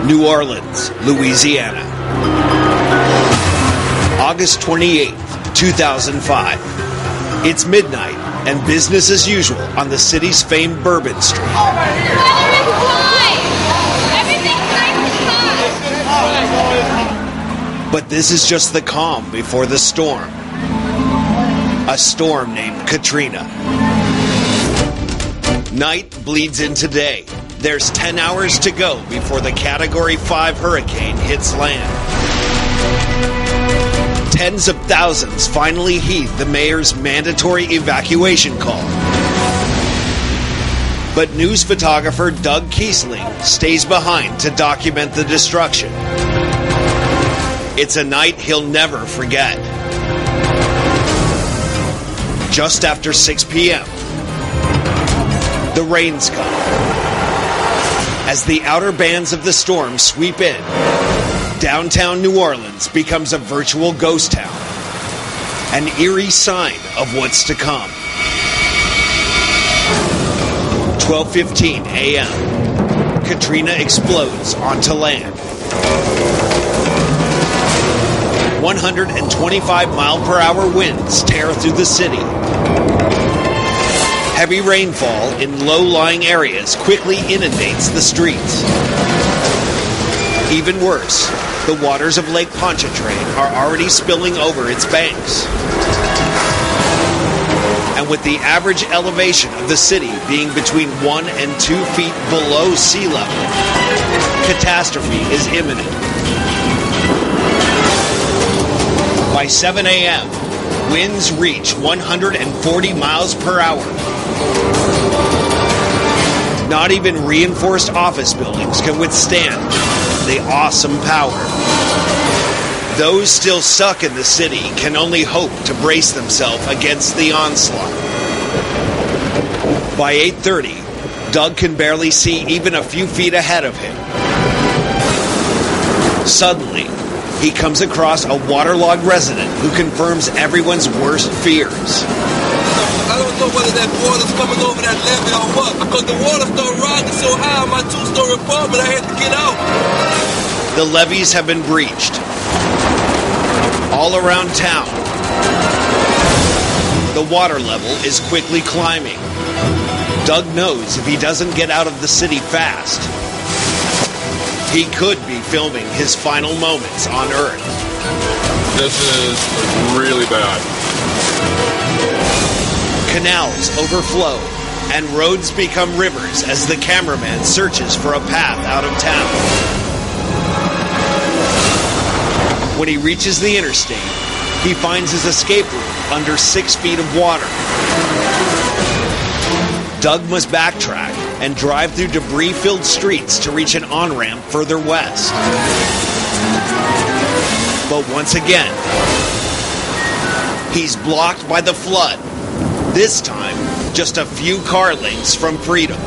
New Orleans, Louisiana. August 28th, 2005. It's midnight and business as usual on the city's famed Bourbon Street. But this is just the calm before the storm. A storm named Katrina. Night bleeds into day. There's 10 hours to go before the Category 5 hurricane hits land. Tens of thousands finally heed the mayor's mandatory evacuation call. But news photographer Doug Kiesling stays behind to document the destruction. It's a night he'll never forget. Just after 6 p.m., the rains come. As the outer bands of the storm sweep in, downtown New Orleans becomes a virtual ghost town, an eerie sign of what's to come. 12:15 a.m. Katrina explodes onto land. 125-mile-per-hour winds tear through the city. Heavy rainfall in low-lying areas quickly inundates the streets. Even worse, the waters of Lake Pontchartrain are already spilling over its banks. And with the average elevation of the city being between 1 and 2 feet below sea level, catastrophe is imminent. By 7 a.m., winds reach 140 miles per hour. Not even reinforced office buildings can withstand the awesome power. Those still stuck in the city can only hope to brace themselves against the onslaught. By 8:30, Doug can barely see even a few feet ahead of him. Suddenly, he comes across a waterlogged resident who confirms everyone's worst fears. I don't know whether that water's coming over that levee or what, because the water started rising so high on my two-story apartment, I had to get out. The levees have been breached. All around town, the water level is quickly climbing. Doug knows if he doesn't get out of the city fast, he could be filming his final moments on Earth. This is really bad. Canals overflow and roads become rivers as the cameraman searches for a path out of town. When he reaches the interstate, he finds his escape route under 6 feet of water. Doug must backtrack and drive through debris-filled streets to reach an on-ramp further west. But once again, he's blocked by the flood, this time just a few car lengths from freedom.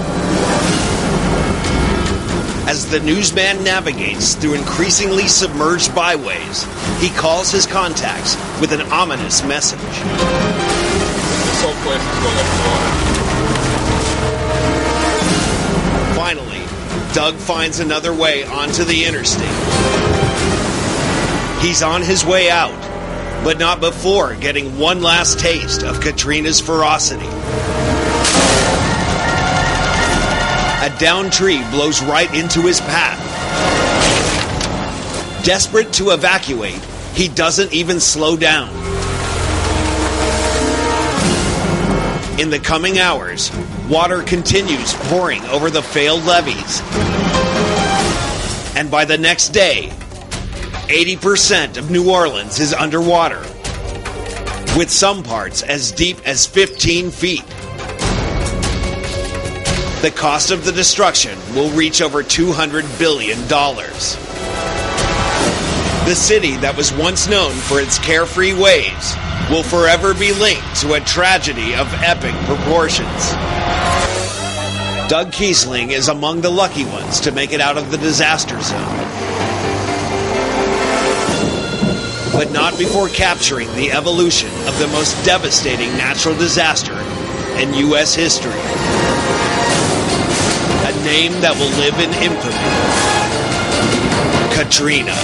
As the newsman navigates through increasingly submerged byways, he calls his contacts with an ominous message. This whole place is going underwater. Finally, Doug finds another way onto the interstate. He's on his way out, but not before getting one last taste of Katrina's ferocity. A downed tree blows right into his path. Desperate to evacuate, he doesn't even slow down. In the coming hours, water continues pouring over the failed levees. And by the next day, 80% of New Orleans is underwater, with some parts as deep as 15 feet. The cost of the destruction will reach over $200 billion. The city that was once known for its carefree ways will forever be linked to a tragedy of epic proportions. Doug Kiesling is among the lucky ones to make it out of the disaster zone. But not before capturing the evolution of the most devastating natural disaster in U.S. history. A name that will live in infamy. Katrina.